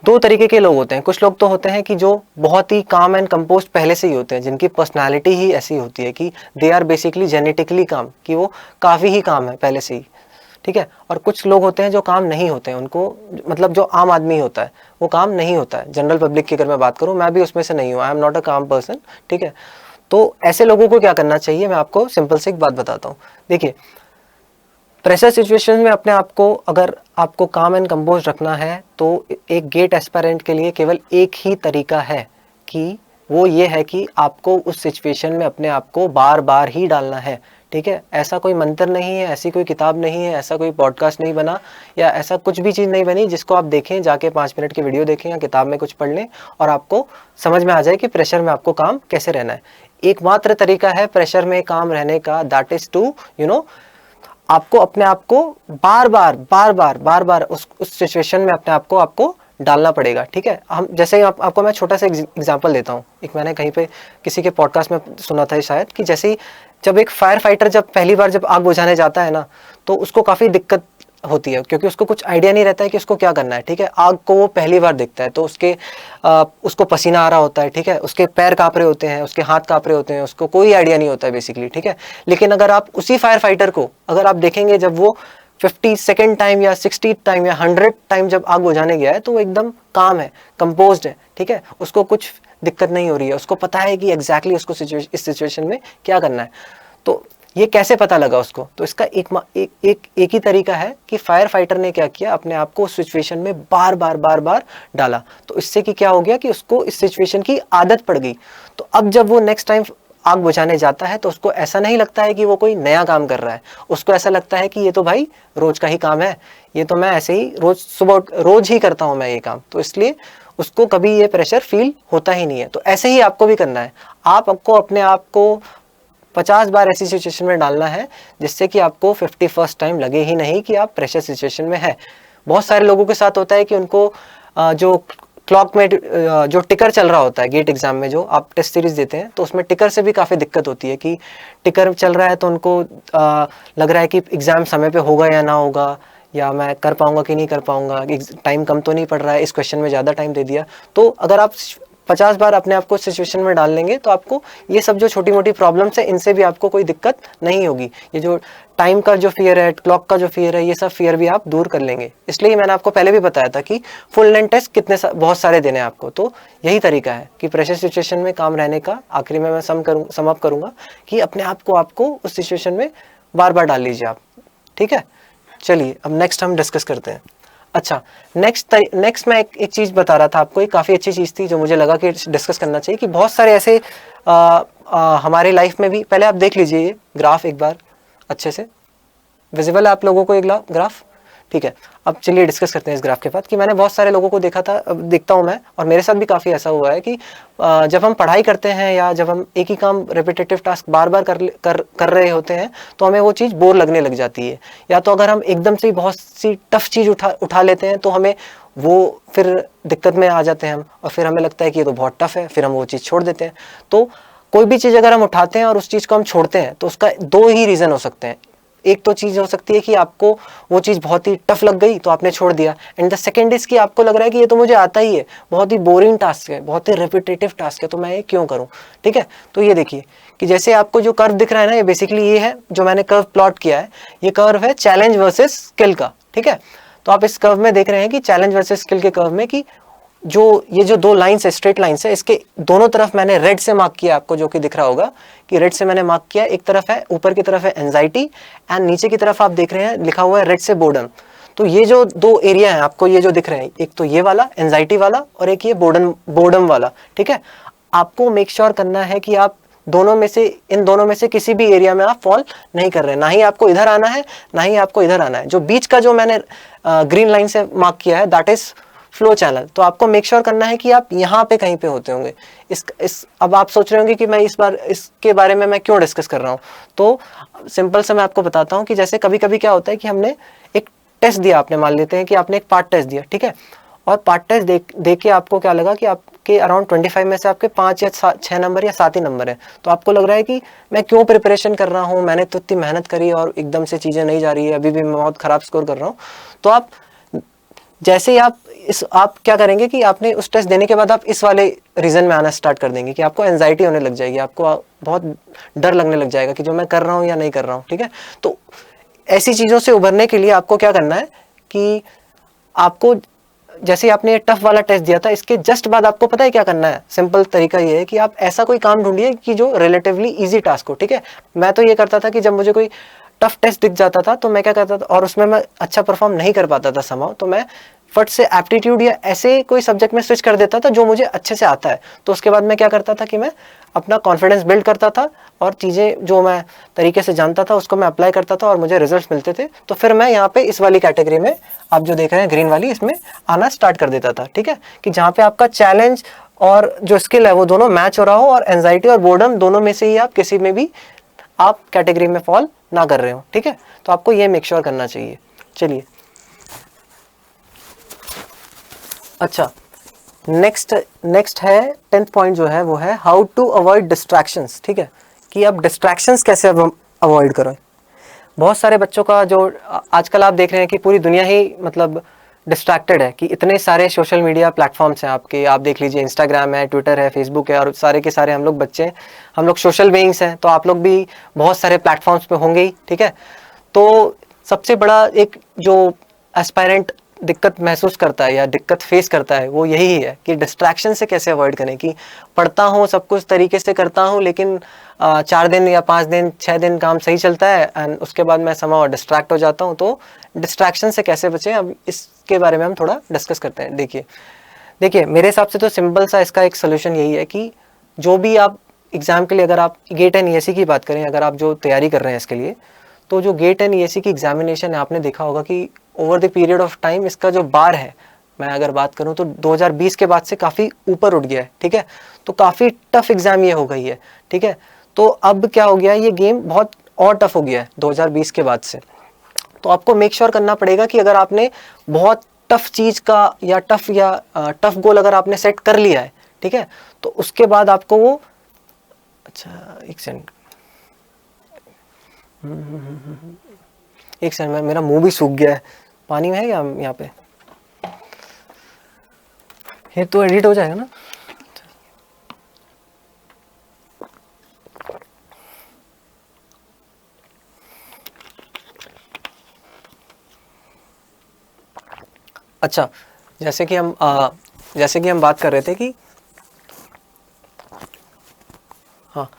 2 तरीके के लोग होते हैं। कुछ लोग तो होते हैं कि जो बहुत ही काम एंड कंपोज पहले से ही होते हैं, जिनकी पर्सनालिटी ही ऐसी होती है कि दे आर बेसिकली जेनेटिकली काम, कि वो काफ़ी ही काम है पहले से ही, ठीक है। और कुछ लोग होते हैं जो काम नहीं होते हैं, उनको मतलब जो आम आदमी होता है वो काम नहीं होता है। जनरल पब्लिक की अगर मैं बात करूं, मैं भी उसमें से नहीं हूं, आई एम नॉट अ काम पर्सन, ठीक है। तो ऐसे लोगों को क्या करना चाहिए, मैं आपको सिंपल से एक बात बताता हूं। देखिए, प्रेशर सिचुएशन में अपने आप को, अगर आपको काम एंड कंपोज रखना है तो एक गेट एस्पायरेंट के लिए केवल एक ही तरीका है, कि वो ये है कि आपको उस सिचुएशन में अपने आप को बार बार ही डालना है, ठीक है। ऐसा कोई मंत्र नहीं है, ऐसी कोई किताब नहीं है, ऐसा कोई पॉडकास्ट नहीं बना, या ऐसा कुछ भी चीज़ नहीं बनी जिसको आप देखें, जाके 5 मिनट की वीडियो देखें या किताब में कुछ पढ़ लें और आपको समझ में आ जाए कि प्रेशर में आपको काम कैसे रहना है। एकमात्र तरीका है प्रेशर में काम रहने का, दैट इज टू आपको अपने आप को बार बार उस सिचुएशन में अपने आप को आपको डालना पड़ेगा, ठीक है। हम जैसे आपको मैं छोटा सा एग्जांपल देता हूँ। एक मैंने कहीं पे किसी के पॉडकास्ट में सुना था शायद, कि जैसे ही जब एक फायर फाइटर जब पहली बार जब आग बुझाने जाता है ना, तो उसको काफ़ी दिक्कत होती है, क्योंकि उसको कुछ आइडिया नहीं रहता है कि उसको क्या करना है, ठीक है। आग को वो पहली बार देखता है, तो उसको पसीना आ रहा होता है, ठीक है, उसके पैर काँप रहे होते हैं, उसके हाथ काँप रहे होते हैं, उसको कोई आइडिया नहीं होता है बेसिकली, ठीक है। लेकिन अगर आप उसी फायर फाइटर को अगर आप देखेंगे, जब वो 52nd टाइम या 60th टाइम या 100th टाइम जब आग बुझाने गया है, तो वो एकदम काम है, कंपोज्ड है, ठीक है, उसको कुछ दिक्कत नहीं हो रही है, उसको पता है कि एग्जैक्टली उसको इस सिचुएशन में क्या करना है। तो ये कैसे पता लगा उसको, तो इसका एक ही तरीका है कि फायर फाइटर ने क्या किया, अपने आप को उस सिचुएशन में बार बार डाला। तो इससे कि क्या हो गया कि उसको इस सिचुएशन की आदत पड़ गई। तो अब जब वो नेक्स्ट टाइम आग बुझाने जाता है तो उसको ऐसा नहीं लगता है कि वो कोई नया काम कर रहा है, उसको ऐसा लगता है कि ये तो भाई रोज का ही काम है, ये तो मैं ऐसे ही रोज ही करता हूँ मैं ये काम, तो इसलिए उसको कभी ये प्रेशर फील होता ही नहीं है। तो ऐसे ही आपको भी करना है, आपको अपने आप को 50 बार ऐसी सिचुएशन में डालना है जिससे कि आपको 51st टाइम लगे ही नहीं कि आप प्रेशर सिचुएशन में है। बहुत सारे लोगों के साथ होता है कि उनको जो क्लॉक में जो टिकर चल रहा होता है, गेट एग्जाम में जो आप टेस्ट सीरीज देते हैं, तो उसमें टिकर से भी काफ़ी दिक्कत होती है कि टिकर चल रहा है तो उनको लग रहा है कि एग्ज़ाम समय पे होगा या ना होगा, या मैं कर पाऊंगा कि नहीं कर पाऊंगा, टाइम कम तो नहीं पड़ रहा है, इस क्वेश्चन में ज़्यादा टाइम दे दिया। तो अगर आप 50 बार अपने आप को सिचुएशन में डाल लेंगे तो आपको ये सब जो छोटी मोटी प्रॉब्लम्स है इनसे भी आपको कोई दिक्कत नहीं होगी। ये जो टाइम का जो फियर है, क्लॉक का जो फियर है, ये सब फियर भी आप दूर कर लेंगे। इसलिए मैंने आपको पहले भी बताया था कि फुल लेंथ टेस्ट बहुत सारे देने हैं आपको। तो यही तरीका है कि प्रेशर सिचुएशन में काम रहने का। आखिरी में मैं सम अप करूंगा कि अपने आप को आपको उस सिचुएशन में बार बार डाल लीजिए आप, ठीक है। चलिए अब नेक्स्ट हम डिस्कस करते हैं। अच्छा, नेक्स्ट मैं एक चीज़ बता रहा था आपको, एक काफ़ी अच्छी चीज़ थी जो मुझे लगा कि डिस्कस करना चाहिए, कि बहुत सारे ऐसे हमारे लाइफ में भी, पहले आप देख लीजिए ये ग्राफ एक बार अच्छे से, विजिबल है आप लोगों को ये ग्राफ, ठीक है। अब चलिए डिस्कस करते हैं इस ग्राफ के बाद, कि मैंने बहुत सारे लोगों को देखता हूँ मैं, और मेरे साथ भी काफ़ी ऐसा हुआ है कि जब हम पढ़ाई करते हैं या जब हम एक ही काम रिपीटेटिव टास्क बार बार कर रहे होते हैं तो हमें वो चीज़ बोर लगने लग जाती है। या तो अगर हम एकदम से बहुत सी टफ चीज़ उठा लेते हैं तो हमें वो फिर दिक्कत में आ जाते हैं हम, और फिर हमें लगता है कि ये तो बहुत टफ है, फिर हम वो चीज़ छोड़ देते हैं। तो कोई भी चीज़ अगर हम उठाते हैं और उस चीज़ को हम छोड़ते हैं तो उसका 2 ही रीज़न हो सकते हैं। एक तो चीज़ हो सकती है कि आपको वो चीज़ बहुत ही टफ लग गई तो आपने छोड़ दिया, एंड द सेकंड इज कि आपको लग रहा है कि ये तो मुझे आता ही है, बहुत ही बोरिंग टास्क है, बहुत ही रिपीटेटिव टास्क है, तो मैं ये क्यों करूं, ठीक है। तो ये देखिए कि जैसे आपको जो कर्व दिख रहा है ना, ये बेसिकली ये है जो मैंने कर्व प्लॉट किया है, ये कर्व है चैलेंज वर्सेस स्किल का, ठीक है। तो आप इस कर्व में देख रहे हैं कि चैलेंज वर्सेस स्किल के कर्व में कि जो ये जो दो लाइन्स है, स्ट्रेट लाइन्स है, इसके दोनों तरफ मैंने रेड से मार्क किया, आपको जो कि दिख रहा होगा कि रेड से मैंने मार्क किया। एक तरफ है, ऊपर की तरफ है एंजाइटी, एंड नीचे की तरफ आप देख रहे हैं लिखा हुआ है रेड से बोर्डम। तो ये जो दो एरिया है आपको ये जो दिख रहे हैं, एक तो ये वाला एंजाइटी वाला और एक ये बोर्डम वाला, ठीक है। आपको मेक श्योर करना है कि आप दोनों में से, इन दोनों में से किसी भी एरिया में आप फॉल नहीं कर रहे हैं। ना ही आपको इधर आना है, ना ही आपको इधर आना है। जो बीच का जो मैंने ग्रीन लाइन से मार्क किया है, दैट इज फ्लो चैनल। तो आपको मेक श्योर करना है कि आप यहाँ पे कहीं पे होते होंगे। अब आप सोच रहे होंगे कि मैं इस बार इसके बारे में मैं क्यों डिस्कस कर रहा हूँ। तो सिंपल से मैं आपको बताता हूँ कि जैसे कभी कभी क्या होता है कि हमने एक टेस्ट दिया, आपने मान लेते हैं कि आपने एक पार्ट टेस्ट दिया, ठीक है, और पार्ट टेस्ट देख के आपको क्या लगा कि आपके अराउंड 25 में से आपके 5 या 6 नंबर या 7 ही नंबर है। तो आपको लग रहा है कि मैं क्यों प्रिपरेशन कर रहा हूँ, मैंने तो इतनी मेहनत करी और एकदम से चीज़ें नहीं जा रही है, अभी भी मैं बहुत ख़राब स्कोर कर रहा हूँ। तो आप जैसे ही आप क्या करेंगे कि आपने उस टेस्ट देने के बाद आप इस वाले रीजन में आना स्टार्ट कर देंगे कि आपको एंजाइटी होने लग जाएगी, आपको बहुत डर लगने लग जाएगा कि जो मैं कर रहा हूँ या नहीं कर रहा हूँ, ठीक है। तो ऐसी चीज़ों से उभरने के लिए आपको क्या करना है कि आपको जैसे आपने ये टफ वाला टेस्ट दिया था, इसके जस्ट बाद आपको पता है क्या करना है। सिंपल तरीका ये है कि आप ऐसा कोई काम ढूंढिए कि जो रिलेटिवली इजी टास्क हो, ठीक है। मैं तो ये करता था कि जब मुझे कोई टफ टेस्ट दिख जाता था तो मैं क्या करता था, और उसमें मैं अच्छा परफॉर्म नहीं कर पाता था समाव, तो मैं फट से एप्टीट्यूड या ऐसे कोई सब्जेक्ट में स्विच कर देता था जो मुझे अच्छे से आता है। तो उसके बाद मैं क्या करता था कि मैं अपना कॉन्फिडेंस बिल्ड करता था और चीज़ें जो मैं तरीके से जानता था उसको मैं अप्लाई करता था और मुझे रिजल्ट्स मिलते थे। तो फिर मैं यहाँ पे इस वाली कैटेगरी में, आप जो देख रहे हैं ग्रीन वाली, इसमें आना स्टार्ट कर देता था, ठीक है, कि जहाँ पे आपका चैलेंज और जो स्किल है वो दोनों मैच हो रहा हो और एंजाइटी और बोर्डम दोनों में से ही आप किसी में भी आप कैटेगरी में फॉल ना कर रहे हो, ठीक है। तो आपको ये मेक श्योर करना चाहिए। चलिए, अच्छा, नेक्स्ट है 10th पॉइंट जो है वो है हाउ टू अवॉइड डिस्ट्रैक्शंस, ठीक है, कि आप डिस्ट्रैक्शंस कैसे अवॉइड करें। बहुत सारे बच्चों का जो आजकल आप देख रहे हैं कि पूरी दुनिया ही मतलब डिस्ट्रैक्टेड है, कि इतने सारे सोशल मीडिया प्लेटफॉर्म्स हैं आपके, आप देख लीजिए इंस्टाग्राम है, ट्विटर है, फेसबुक है, और सारे के सारे हम लोग बच्चे, हम लोग सोशल बीइंग्स हैं, तो आप लोग भी बहुत सारे प्लेटफॉर्म्स पे होंगे ही, ठीक है। तो सबसे बड़ा एक जो एस्पायरेंट दिक्कत महसूस करता है या दिक्कत फेस करता है वो यही है कि डिस्ट्रैक्शन से कैसे अवॉइड करें। कि पढ़ता हूँ, सब कुछ तरीके से करता हूँ, लेकिन 4 दिन या 5 दिन 6 दिन काम सही चलता है एंड उसके बाद मैं समहाउ डिस्ट्रैक्ट हो जाता हूँ। तो डिस्ट्रैक्शन से कैसे बचें, अब इसके बारे में हम थोड़ा डिस्कस करते हैं। देखिए मेरे हिसाब से तो सिंपल सा इसका एक सोल्यूशन यही है कि जो भी आप एग्ज़ाम के लिए, अगर आप गेट एंड ईएससी की बात करें, अगर आप जो तैयारी कर रहे हैं इसके लिए, तो जो गेट एंड ईएससी की एग्जामिनेशन है, आपने देखा होगा कि over the period of time इसका जो बार है, मैं अगर बात करूं तो 2020 के बाद से काफ़ी ऊपर उठ गया है, ठीक है। तो काफ़ी टफ एग्जाम ये हो गई है, ठीक है। तो अब क्या हो गया है, ये गेम बहुत और टफ हो गया है 2020 के बाद से। तो आपको मेक श्योर करना पड़ेगा कि अगर आपने बहुत टफ चीज़ का या टफ गोल अगर आपने सेट कर लिया है, ठीक है, तो उसके बाद आपको वो, अच्छा एक सेकंड, में मेरा मुंह भी सूख गया है, पानी में है या यहाँ पे, ये तो एडिट हो जाएगा ना। अच्छा, जैसे कि हम बात कर रहे थे कि हाँ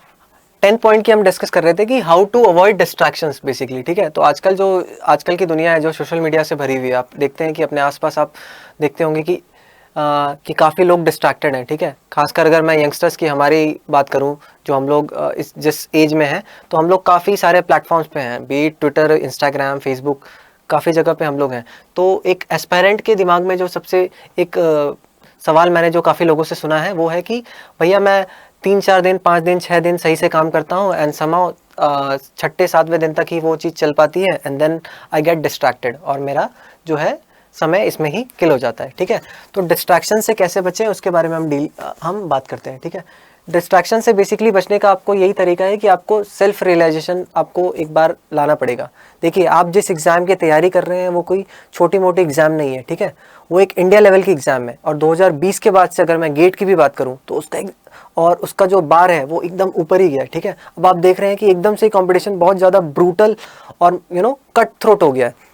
10th पॉइंट की हम डिस्कस कर रहे थे कि how to avoid distractions basically, ठीक है। तो आजकल की दुनिया है जो सोशल मीडिया से भरी हुई है, आप देखते हैं कि अपने आसपास आप देखते होंगे कि काफ़ी लोग डिस्ट्रैक्टेड हैं, ठीक है। खासकर अगर मैं यंगस्टर्स की हमारी बात करूं, जो हम लोग जिस एज में हैं, तो हम लोग काफ़ी सारे प्लेटफॉर्म्स पे हैं, बी ट्विटर, इंस्टाग्राम, फेसबुक, काफ़ी जगह पे हम लोग हैं। तो एक एस्पायरेंट के दिमाग में जो सबसे एक सवाल मैंने जो काफ़ी लोगों से सुना है वो है कि भैया मैं 3-4 दिन 5 दिन 6 दिन सही से काम करता हूँ एंड समाउ 6-7वें दिन तक ही वो चीज़ चल पाती है and then I get distracted और मेरा जो है समय इसमें ही किल हो जाता है, ठीक है। तो डिस्ट्रैक्शन से कैसे बचें उसके बारे में हम बात करते हैं, ठीक है। डिस्ट्रैक्शन से बेसिकली बचने का आपको यही तरीका है कि आपको सेल्फ रियलाइजेशन आपको एक बार लाना पड़ेगा। देखिए आप जिस एग्ज़ाम की तैयारी कर रहे हैं वो कोई छोटी मोटी एग्ज़ाम नहीं है, ठीक है, वो एक इंडिया लेवल की एग्ज़ाम है। और 2020 के बाद से अगर मैं गेट की भी बात करूँ तो उसका जो बार है वो एकदम ऊपर ही गया है, ठीक है। अब आप देख रहे हैं कि एकदम से कंपटीशन बहुत ज़्यादा ब्रूटल और कट थ्रोट हो गया है।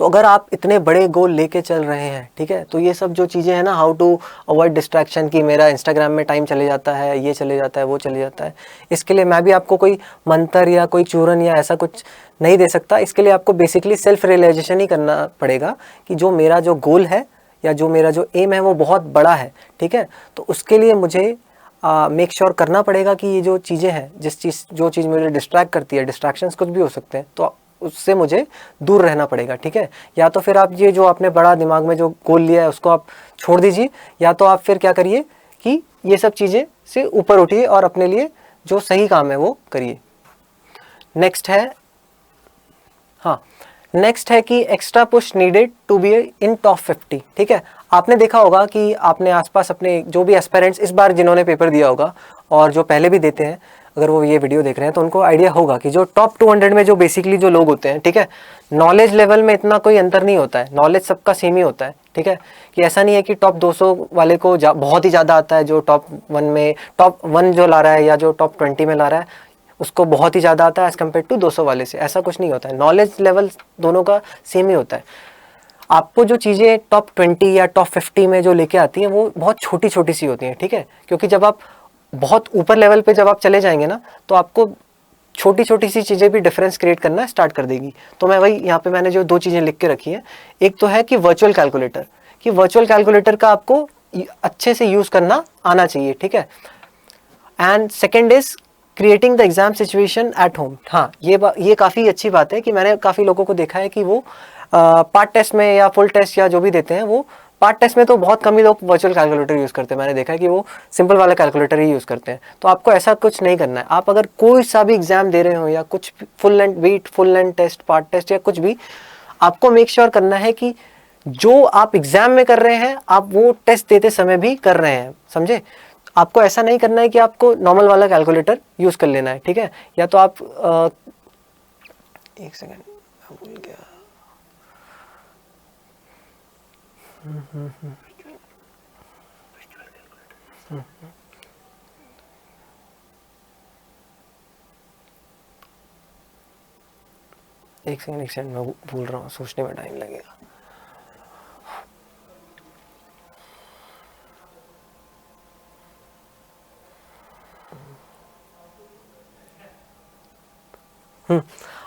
तो अगर आप इतने बड़े गोल लेके चल रहे हैं, ठीक है, तो ये सब जो चीज़ें हैं ना, हाउ टू अवॉइड डिस्ट्रैक्शन, कि मेरा इंस्टाग्राम में टाइम चले जाता है, ये चले जाता है, वो चले जाता है, इसके लिए मैं भी आपको कोई मंत्र या कोई चूरन या ऐसा कुछ नहीं दे सकता। इसके लिए आपको बेसिकली सेल्फ रियलाइजेशन ही करना पड़ेगा कि जो मेरा जो गोल है या जो मेरा जो एम है वो बहुत बड़ा है, ठीक है। तो उसके लिए मुझे मेक श्योर करना पड़ेगा कि ये जो चीज़ें हैं, जो चीज़ मुझे डिस्ट्रैक्ट करती है, डिस्ट्रैक्शंस कुछ भी हो सकते हैं, तो उससे मुझे दूर रहना पड़ेगा, ठीक है। या तो फिर आप ये जो आपने बड़ा दिमाग में जो गोल लिया है उसको आप छोड़ दीजिए, या तो आप फिर क्या करिए कि ये सब चीज़ें से ऊपर उठिए और अपने लिए जो सही काम है वो करिए। नेक्स्ट है कि extra push needed to be in top 50, ठीक है। आपने देखा होगा कि आपने आसपास अपने जो भी एस्पिरेंट्स इस बार जिन्होंने पेपर दिया होगा और जो पहले भी देते हैं, अगर वो ये वीडियो देख रहे हैं तो उनको आइडिया होगा कि जो टॉप 200 में जो बेसिकली जो लोग होते हैं, ठीक है, नॉलेज लेवल में इतना कोई अंतर नहीं होता है, नॉलेज सबका सेम ही होता है, ठीक है। कि ऐसा नहीं है कि टॉप 200 वाले को बहुत ही ज़्यादा आता है, जो टॉप 1 जो ला रहा है या जो टॉप 20 में ला रहा है उसको बहुत ही ज़्यादा आता है एज़ कम्पेयर टू 200 वाले से। ऐसा कुछ नहीं होता है, नॉलेज लेवल दोनों का सेम ही होता है। आपको जो चीज़ें टॉप 20 या टॉप 50 में जो लेके आती हैं वो बहुत छोटी छोटी सी होती हैं, ठीक है। क्योंकि जब आप बहुत ऊपर लेवल पे जब आप चले जाएंगे ना, तो आपको छोटी छोटी सी चीज़ें भी डिफरेंस क्रिएट करना स्टार्ट कर देगी। तो मैं वही यहाँ पे मैंने जो 2 चीज़ें लिख के रखी हैं, एक तो है कि वर्चुअल कैलकुलेटर, कि वर्चुअल कैलकुलेटर का आपको अच्छे से यूज़ करना आना चाहिए, ठीक है। And second is creating the exam situation at home. हाँ, ये काफ़ी अच्छी बात है कि मैंने काफ़ी लोगों को देखा है कि वो पार्ट टेस्ट में या फुल टेस्ट या जो भी देते हैं, वो पार्ट टेस्ट में तो बहुत कम ही लोग वर्चुअल कैलकुलेटर यूज़ करते हैं। मैंने देखा है कि वो सिंपल वाला कैलकुलेटर ही यूज़ करते हैं। तो आपको ऐसा कुछ नहीं करना है। आप अगर कोई सा भी एग्जाम दे रहे हो या कुछ full length test, part test या कुछ भी, आपको मेक श्योर करना है कि जो आप एग्जाम में कर रहे हैं आप वो टेस्ट देते समय भी कर रहे हैं, समझे। आपको ऐसा नहीं करना है कि आपको नॉर्मल वाला कैलकुलेटर यूज़ कर लेना है, ठीक है। या तो आप एक सेकेंड, भूल गया। एक सेकेंड मैं भूल रहा हूँ, सोचने में टाइम लगेगा।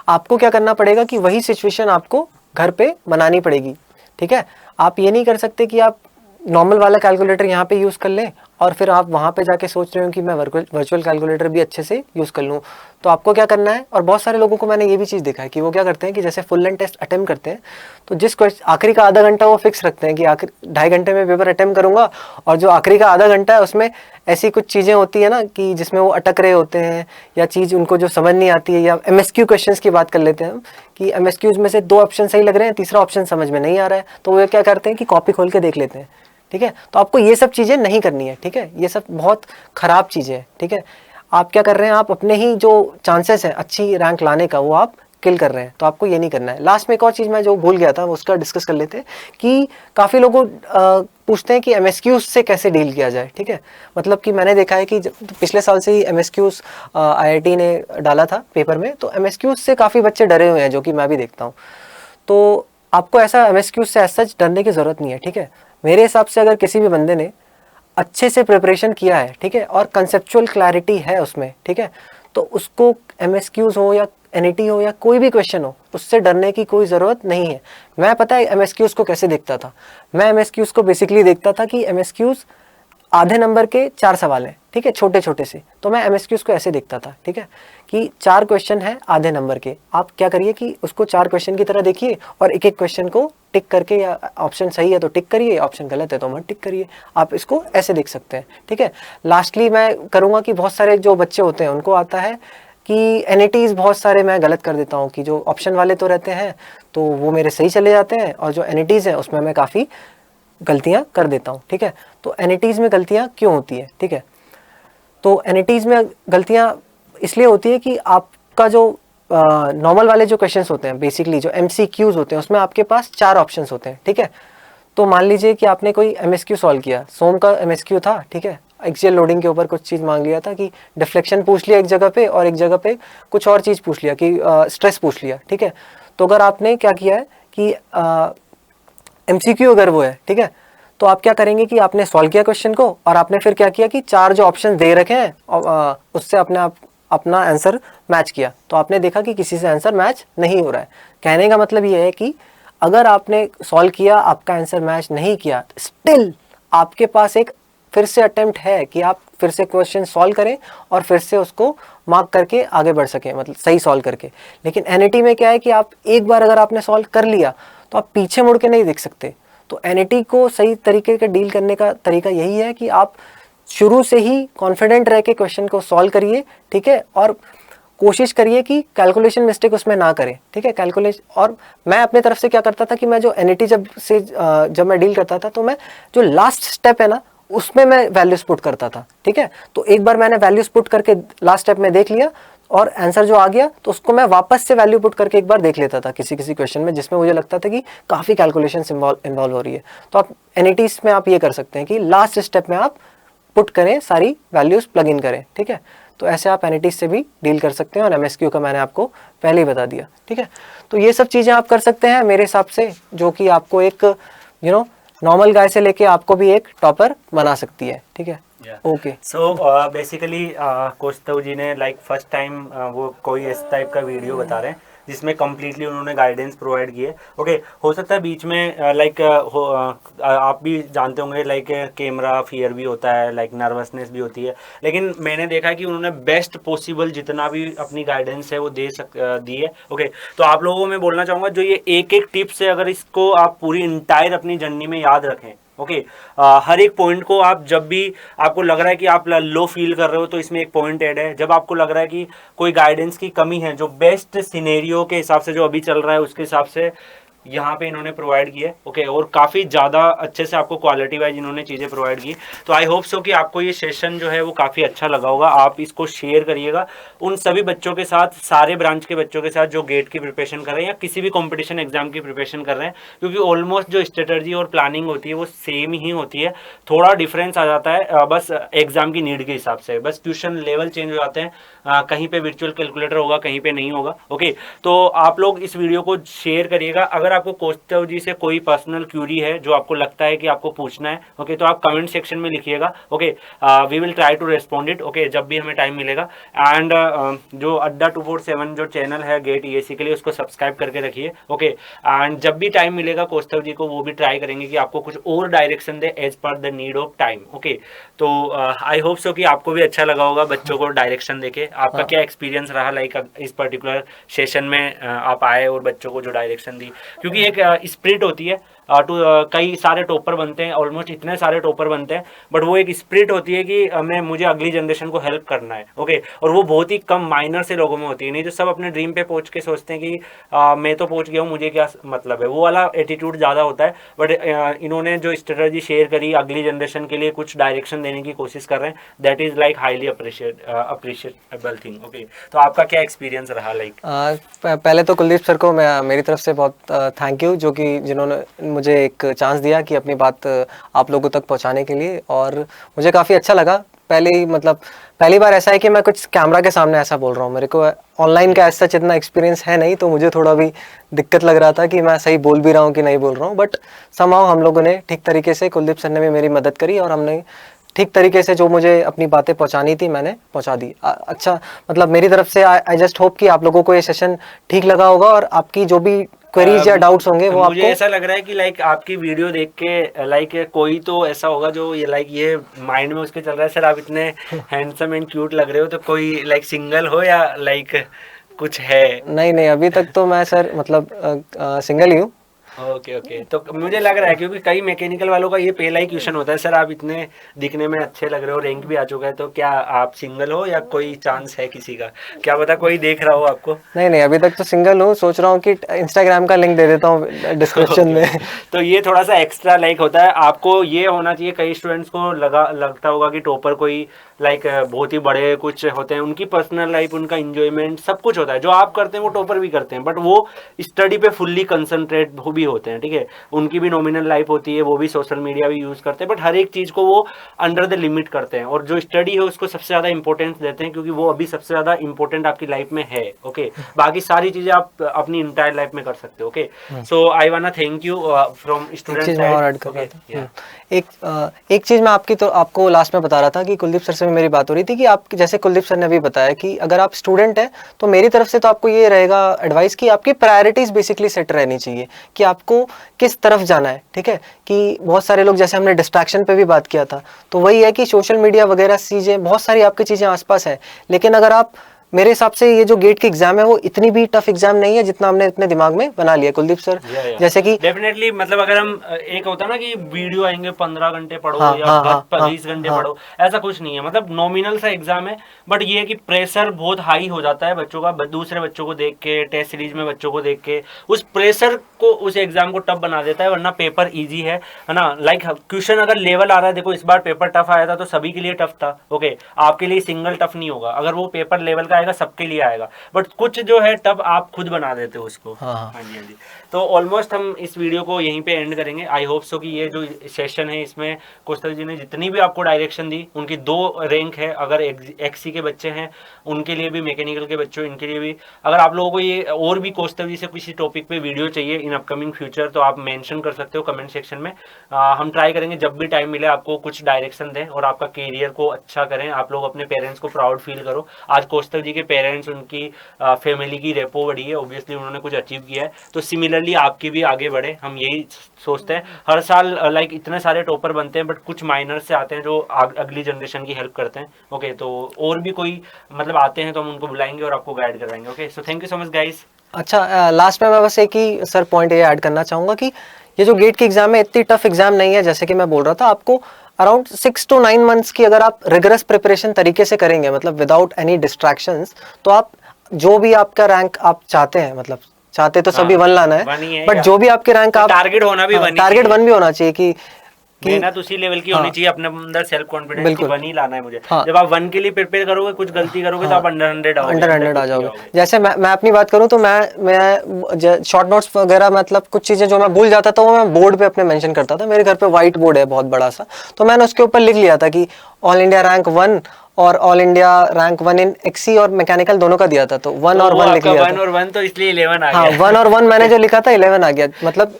आपको क्या करना पड़ेगा कि वही सिचुएशन आपको घर पे बनानी पड़ेगी, ठीक है। आप ये नहीं कर सकते कि आप नॉर्मल वाला कैलकुलेटर यहाँ पे यूज़ कर लें और फिर आप वहाँ पे जाके सोच रहे हो कि मैं वर्चुअल कैलकुलेटर भी अच्छे से यूज़ कर लूँ। तो आपको क्या करना है, और बहुत सारे लोगों को मैंने ये भी चीज़ देखा है कि वो क्या करते हैं कि जैसे फुल लेंथ टेस्ट अटेम्प्ट करते हैं, तो जिस क्वेश्चन आखिरी का आधा घंटा वो फिक्स रखते हैं कि आखिर 2.5 घंटे में पेपर अटेम्प्ट करूँगा, और जो आखिरी का आधा घंटा है उसमें ऐसी कुछ चीज़ें होती है ना कि जिसमें वो अटक रहे होते हैं या चीज़ उनको जो समझ नहीं आती है। या MSQ क्वेश्चंस की बात कर लेते हैं हम कि MSQs में से 2 ऑप्शन सही लग रहे हैं, तीसरा ऑप्शन समझ में नहीं आ रहा है, तो वो क्या करते हैं कि कॉपी खोल के देख लेते हैं, ठीक है। तो आपको ये सब चीज़ें नहीं करनी है, ठीक है। ये सब बहुत ख़राब चीज़ें हैं, ठीक है। आप क्या कर रहे हैं, आप अपने ही जो चांसेस हैं अच्छी रैंक लाने का वो आप किल कर रहे हैं, तो आपको ये नहीं करना है। लास्ट में एक और चीज़ मैं जो भूल गया था उसका डिस्कस कर लेते हैं कि काफ़ी लोग पूछते हैं कि MSQs से कैसे डील किया जाए, ठीक है। मतलब कि मैंने देखा है कि पिछले साल से ही MSQs IIT ने डाला था पेपर में, तो MSQs से काफ़ी बच्चे डरे हुए हैं, जो कि मैं भी देखता हूँ। तो आपको ऐसा MSQs से सच डरने की ज़रूरत नहीं है, ठीक है। मेरे हिसाब से अगर किसी भी बंदे ने अच्छे से प्रिपरेशन किया है, ठीक है, और कंसेप्चुअल क्लैरिटी है उसमें, ठीक है, तो उसको MSQs हो या NET हो या कोई भी क्वेश्चन हो, उससे डरने की कोई ज़रूरत नहीं है। मैं पता है MSQs को कैसे देखता था, मैं MSQs को बेसिकली देखता था कि MSQs आधे नंबर के 4 सवाल हैं, ठीक है, छोटे छोटे से। तो मैं MSQs को ऐसे देखता था, ठीक है, कि 4 क्वेश्चन है आधे नंबर के। आप क्या करिए कि उसको 4 क्वेश्चन की तरह देखिए और एक एक क्वेश्चन को टिक करके, या ऑप्शन सही है तो टिक करिए, ऑप्शन गलत है तो मत टिक करिए। आप इसको ऐसे देख सकते हैं, ठीक है। लास्टली मैं करूँगा कि बहुत सारे जो बच्चे होते हैं उनको आता है कि NETs बहुत सारे मैं गलत कर देता हूँ, कि जो ऑप्शन वाले तो रहते हैं तो वो मेरे सही चले जाते हैं, और जो NETs हैं उसमें मैं काफ़ी गलतियां कर देता हूं, ठीक है। तो NETs में गलतियां क्यों होती है, ठीक है। तो NETs में गलतियां इसलिए होती है कि आपका जो नॉर्मल वाले जो क्वेश्चंस होते हैं, बेसिकली जो MCQs होते हैं, उसमें आपके पास 4 ऑप्शंस होते हैं, ठीक है। तो मान लीजिए कि आपने कोई MSQ सॉल्व किया, सोम का MSQ था, ठीक है, एक्सियल लोडिंग के ऊपर कुछ चीज़ मांग लिया था कि डिफ्लेक्शन पूछ लिया एक जगह पे, और एक जगह पे कुछ और चीज़ पूछ लिया कि स्ट्रेस पूछ लिया, ठीक है। तो अगर आपने क्या किया है कि MCQ अगर वो है, ठीक है, तो आप क्या करेंगे कि आपने सॉल्व किया क्वेश्चन को और आपने फिर क्या किया कि 4 जो ऑप्शन दे रखे हैं उससे अपना आंसर मैच किया, तो आपने देखा कि किसी से आंसर मैच नहीं हो रहा है। कहने का मतलब ये है कि अगर आपने सॉल्व किया, आपका आंसर मैच नहीं किया, स्टिल आपके पास एक फिर से अटेम्प्ट है कि आप फिर से क्वेश्चन सॉल्व करें और फिर से उसको मार्क करके आगे बढ़ सकें, मतलब सही सॉल्व करके। लेकिन NAT में क्या है कि आप एक बार अगर आपने सॉल्व कर लिया तो आप पीछे मुड़ के नहीं देख सकते। तो NAT को सही तरीके का डील करने का तरीका यही है कि आप शुरू से ही कॉन्फिडेंट रह के क्वेश्चन को सॉल्व करिए, ठीक है, और कोशिश करिए कि कैलकुलेशन मिस्टेक उसमें ना करें, ठीक है। कैलकुलेशन, और मैं अपने तरफ से क्या करता था कि मैं जो NAT जब मैं डील करता था तो मैं जो लास्ट स्टेप है ना उसमें मैं वैल्यूज पुट करता था, ठीक है। तो एक बार मैंने वैल्यूज पुट करके लास्ट स्टेप में देख लिया और आंसर जो आ गया तो उसको मैं वापस से वैल्यू पुट करके एक बार देख लेता था किसी किसी क्वेश्चन में जिसमें मुझे लगता था कि काफ़ी कैलकुलेशन इन्वॉल्व हो रही है। तो आप NATs में आप ये कर सकते हैं कि लास्ट स्टेप में आप पुट करें, सारी वैल्यूज प्लग इन करें, ठीक है। तो ऐसे आप NATs से भी डील कर सकते हैं और MSQ का मैंने आपको पहले ही बता दिया, ठीक है। तो ये सब चीज़ें आप कर सकते हैं मेरे हिसाब से, जो कि आपको एक नॉर्मल गाय से लेके आपको भी एक टॉपर बना सकती है, ठीक है। ओके, सो बेसिकली कौस्तव जी ने लाइक फर्स्ट टाइम वो कोई इस टाइप का वीडियो बता रहे हैं जिसमें कम्प्लीटली उन्होंने गाइडेंस प्रोवाइड की है। ओके, हो सकता है बीच में लाइक आप भी जानते होंगे लाइक कैमरा फियर भी होता है, लाइक नर्वसनेस भी होती है, लेकिन मैंने देखा कि उन्होंने बेस्ट पॉसिबल जितना भी अपनी गाइडेंस है वो दी है। ओके, तो आप लोगों को मैं बोलना चाहूँगा जो ये एक एक टिप्स है, अगर इसको आप पूरी इंटायर अपनी जर्नी में याद रखें, ओके, हर एक पॉइंट को आप जब भी आपको लग रहा है कि आप लो फील कर रहे हो तो इसमें एक पॉइंट ऐड है। जब आपको लग रहा है कि कोई गाइडेंस की कमी है, जो बेस्ट सिनेरियो के हिसाब से जो अभी चल रहा है उसके हिसाब से यहाँ पे इन्होंने प्रोवाइड किया है। ओके, और काफ़ी ज़्यादा अच्छे से आपको क्वालिटी वाइज इन्होंने चीज़ें प्रोवाइड की। तो आई होप सो कि आपको ये सेशन जो है वो काफ़ी अच्छा लगा होगा। आप इसको शेयर करिएगा उन सभी बच्चों के साथ, सारे ब्रांच के बच्चों के साथ जो गेट की प्रिपरेशन कर रहे हैं या किसी भी कॉम्पिटिशन एग्जाम की प्रिपरेशन कर रहे हैं, क्योंकि ऑलमोस्ट जो स्ट्रेटजी और प्लानिंग होती है वो सेम ही होती है। थोड़ा डिफरेंस आ जाता है बस एग्जाम की नीड के हिसाब से, बस ट्यूशन लेवल चेंज हो जाते हैं। कहीं पे वर्चुअल कैलकुलेटर होगा, कहीं पे नहीं होगा। ओके, तो आप लोग इस वीडियो को शेयर करिएगा। अगर आपको कौस्तव जी से कोई पर्सनल क्यूरी है जो आपको लगता है कि आपको पूछना है, ओके, तो आप कमेंट सेक्शन में लिखिएगा। Okay, we will try to respond it, okay, जब भी हमें टाइम मिलेगा। एंड जो अड्डा 247 जो चैनल है गेट EAC के लिए, उसको सब्सक्राइब करके रखिए। ओके, एंड जब भी टाइम मिलेगा कौस्तव जी को वो भी ट्राई करेंगे कि आपको कुछ और डायरेक्शन दे as per the need of time. Okay, तो आई होप सो कि आपको भी अच्छा लगा होगा बच्चों को डायरेक्शन देके। आपका क्या एक्सपीरियंस रहा लाइक इस पर्टिकुलर सेशन में आप आए और बच्चों को जो डायरेक्शन दी, क्योंकि एक स्पिरिट होती है कई सारे टॉपर बनते हैं, ऑलमोस्ट इतने सारे टॉपर बनते हैं, बट वो एक स्पिरिट होती है कि मुझे अगली जनरेशन को हेल्प करना है। ओके, और वो बहुत ही कम माइनर से लोगों में होती है, नहीं तो सब अपने ड्रीम पे पहुंच के सोचते हैं कि मैं तो पहुंच गया हूँ, मुझे क्या मतलब है, वो वाला एटीट्यूड ज़्यादा होता है। बट इन्होंने जो स्ट्रेटजी शेयर करी, अगली जनरेशन के लिए कुछ डायरेक्शन देने की कोशिश कर रहे हैं, that is like highly appreciable thing. Okay, तो आपका क्या एक्सपीरियंस रहा लाइक? पहले तो कुलदीप सर को मेरी तरफ से बहुत थैंक यू, जो कि जिन्होंने मुझे एक चांस दिया कि अपनी बात आप लोगों तक पहुंचाने के लिए, और मुझे काफ़ी अच्छा लगा। पहली बार ऐसा है कि मैं कुछ कैमरा के सामने ऐसा बोल रहा हूँ। मेरे को ऑनलाइन का ऐसा इतना एक्सपीरियंस है नहीं, तो मुझे थोड़ा भी दिक्कत लग रहा था कि मैं सही बोल भी रहा हूँ कि नहीं बोल रहा हूँ। बट समहाउ हम लोगों ने ठीक तरीके से, कुलदीप सर ने भी मेरी मदद करी और हमने ठीक तरीके से जो मुझे अपनी बातें पहुंचानी थी मैंने पहुंचा दी। अच्छा, मतलब मेरी तरफ से आई जस्ट होप कि आप लोगों को ये सेशन ठीक लगा होगा और आपकी जो भी क्वेरीज या डाउट्स होंगे वो मुझे ऐसा लग रहा है कि लाइक आपकी वीडियो देख के लाइक कोई तो ऐसा होगा जो ये लाइक ये माइंड में उसके चल रहा है, सर आप इतने हैंडसम एंड क्यूट लग रहे हो, तो कोई लाइक सिंगल हो या लाइक कुछ है? नहीं, अभी तक तो मैं सर मतलब सिंगल ही हूँ। ओके, तो मुझे लग रहा है क्योंकि कई मैकेनिकल वालों का ये पहला ही क्वेश्चन होता है, सर आप इतने दिखने में अच्छे लग रहे हो, रैंक भी आ चुका है, तो क्या आप सिंगल हो या कोई चांस है किसी का? क्या पता कोई देख रहा हो आपको। नहीं, अभी तक तो सिंगल हूँ। सोच रहा हूँ कि इंस्टाग्राम का लिंक दे देता हूँ डिस्क्रिप्शन में। तो ये थोड़ा सा एक्स्ट्रा लाइक होता है, आपको ये होना चाहिए। कई स्टूडेंट्स को लगता होगा कि टॉपर कोई लाइक बहुत ही बड़े कुछ होते हैं, उनकी पर्सनल लाइफ, उनका इंजॉयमेंट सब कुछ होता है, जो आप करते हैं वो टॉपर भी करते हैं, बट वो स्टडी पे फुल्ली कंसंट्रेट भी होते हैं, ठीक है, उनकी भी नॉमिनल लाइफ होती है, वो भी सोशल मीडिया भी यूज़ करते हैं, बट हर एक चीज़ को वो अंडर द लिमिट करते हैं, और जो स्टडी है उसको सबसे ज़्यादा इंपॉर्टेंस देते हैं, क्योंकि वो अभी सबसे ज़्यादा इंपॉर्टेंट आपकी लाइफ में है। ओके, बाकी सारी चीज़ें आप अपनी इंटायर लाइफ में कर सकते हो। Okay, so I want thank you from एक स्टूडेंट चीज़ मैं और ऐड कर रहा साइड। था। एक चीज़ मैं आपको लास्ट में बता रहा था कि कुलदीप सर से मेरी बात हो रही थी कि आप, जैसे कुलदीप सर ने भी बताया कि अगर आप स्टूडेंट हैं तो मेरी तरफ से तो आपको ये रहेगा एडवाइस कि आपकी प्रायोरिटीज़ बेसिकली सेट रहनी चाहिए कि आपको किस तरफ जाना है। ठीक है, कि बहुत सारे लोग, जैसे हमने डिस्ट्रैक्शन पे भी बात किया था, तो वही है कि सोशल मीडिया वगैरह चीज़ें, बहुत सारी आपकी चीज़ें आसपास है, लेकिन अगर आप, मेरे हिसाब से ये जो गेट की एग्जाम है वो इतनी भी टफ एग्जाम नहीं है जितना हमने अपने दिमाग में बना लिया। कुलदीप सर जैसे कि डेफिनेटली, मतलब अगर हम एक होता है ना कि वीडियो आएंगे 15 घंटे पढ़ो हाँ, या हाँ, हाँ, 20 घंटे हाँ, पढ़ो, ऐसा कुछ नहीं है, मतलब नॉमिनल सा एग्जाम है, बट ये है कि प्रेशर बहुत हाई हो जाता है बच्चों का, दूसरे बच्चों को देख के, टेस्ट सीरीज में बच्चों को देख के, उस प्रेशर को, उस एग्जाम को टफ बना देता है, वरना पेपर ईजी है ना। लाइक क्वेश्चन अगर लेवल आ रहा है, देखो इस बार पेपर टफ आया था तो सभी के लिए टफ था। ओके, आपके लिए सिंगल टफ नहीं होगा, अगर वो पेपर लेवल का आएगा सबके लिए आएगा, बट कुछ जो है टफ आप खुद बना देते हो उसको। हाँ, हाँ जी, हाँ जी। तो ऑलमोस्ट हम इस वीडियो को यहीं पे एंड करेंगे। आई होप सो कि ये जो सेशन है इसमें कौस्तव जी ने जितनी भी आपको डायरेक्शन दी, उनकी 2 रैंक है, अगर एक्सी के बच्चे हैं उनके लिए भी, मैकेनिकल के बच्चों इनके लिए भी, अगर आप लोगों को ये और भी कौस्तव जी से किसी टॉपिक पे वीडियो चाहिए इन अपकमिंग फ्यूचर, तो आप मेंशन कर सकते हो कमेंट सेक्शन में। हम ट्राई करेंगे जब भी टाइम मिले आपको कुछ डायरेक्शन दें और आपका करियर को अच्छा करें, आप लोग अपने पेरेंट्स को प्राउड फील करो। आज कौस्तव जी के पेरेंट्स, उनकी फैमिली की रेपो बढ़ी है, ऑब्वियसली उन्होंने कुछ अचीव किया है, तो सिमिलरली आपकी भी आगे बढ़े, हम यही सोचते हैं। हर साल लाइक इतने सारे टॉपर बनते हैं, बट कुछ माइनर से आते हैं जो अगली जनरेशन की हेल्प करते हैं। ओके, तो और भी कोई मतलब आते हैं तो हम उनको बुलाएंगे और आपको गाइड करवाएंगे। Okay, so thank you so much guys. अच्छा, लास्ट में मैं बस एक ही सर पॉइंट ये ऐड करना चाहूँगा कि ये जो गेट की एग्ज़ाम है इतनी टफ एग्ज़ाम नहीं है, जैसे कि मैं बोल रहा था आपको। अराउंड 6 to 9 मंथ्स की अगर आप रिगरस प्रिपरेशन तरीके से करेंगे, मतलब विदाउट एनी डिस्ट्रैक्शंस, तो आप जो भी आपका रैंक आप चाहते हैं, मतलब चाहते तो सभी 1 लाना है, बट जो भी आपके रैंक आप, टारगेट होना भी टारगेट 1 भी होना चाहिए कि मेहनत उसी लेवल की होनी चाहिए, अपने अंदर सेल्फ कॉन्फिडेंस कि 1 ही लाना है मुझे। हाँ, जब आप 1 के लिए प्रिपेयर करोगे, कुछ गलती करोगे, तो आप अंडर 100 आ जाओगे। जैसे मैं अपनी बात करूं तो मैं शॉर्ट नोट्स वगैरह, मतलब कुछ चीजें जो मैं भूल जाता था वो मैं बोर्ड पे अपने मेंशन करता था। मेरे घर पे व्हाइट बोर्ड है बहुत बड़ा सा, तो मैंने उसके ऊपर लिख लिया था कि ऑल इंडिया रैंक 1 और ऑल इंडिया रैंक 1 इन एक्सी और मैकेनिकल दोनों का दिया था, तो 1 और 1 लिख लिया था। 1 और 1 तो इसलिए 11 आ गया। हाँ, 1 और 1 मैंने जो लिखा था 11 आ गया। मतलब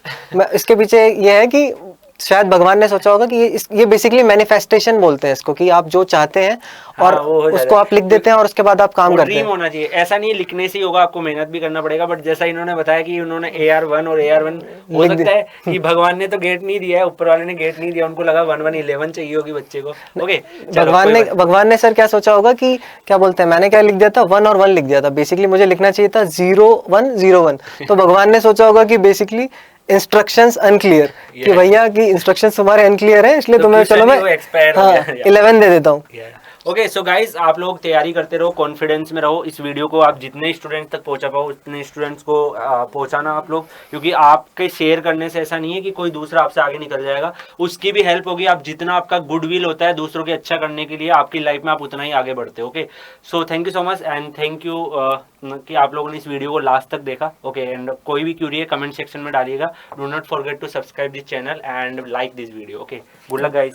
इसके पीछे ये है कि शायद भगवान ने सोचा होगा कि ये बेसिकली मैनिफेस्टेशन बोलते हैं इसको, कि आप जो चाहते हैं और उसको आप लिख देते हैं और उसके बाद आप काम करते हैं। ड्रीम होना चाहिए, ऐसा नहीं लिखने से ही होगा, आपको मेहनत भी करना पड़ेगा। बट जैसा इन्होंने बताया कि उन्होंने AR1 और AR1, हो सकता है कि भगवान ने तो गेट नहीं दिया है, ऊपर वाले ने गेट नहीं दिया, उनको लगा 1 1 11 चाहिए होगी बच्चे को। ओके, भगवान ने सर क्या सोचा होगा कि क्या बोलते हैं, मैंने क्या लिख दिया था, 1 और 1 लिख दिया था। बेसिकली मुझे लिखना चाहिए था 0 1 0 1, तो भगवान ने सोचा होगा कि बेसिकली इंस्ट्रक्शंस अनक्लियर, कि भैया की इंस्ट्रक्शंस तुम्हारे अनक्लियर है, इसलिए तुम्हें चलो मैं 11 दे देता हूँ। ओके, सो गाइस, आप लोग तैयारी करते रहो, कॉन्फिडेंस में रहो। इस वीडियो को आप जितने स्टूडेंट्स तक पहुंचा पाओ उतने स्टूडेंट्स को पहुंचाना आप लोग, क्योंकि आपके शेयर करने से ऐसा नहीं है कि कोई दूसरा आपसे आगे निकल जाएगा, उसकी भी हेल्प होगी। आप जितना आपका गुडविल होता है दूसरों के अच्छा करने के लिए, आपकी लाइफ में आप उतना ही आगे बढ़ते हो। Okay, so thank you so much and thank you कि आप लोगों ने इस वीडियो को लास्ट तक देखा। ओके, एंड कोई भी क्यूरी है कमेंट सेक्शन में डालिएगा। Do not forget to subscribe this channel and like this video. Okay, good luck guys.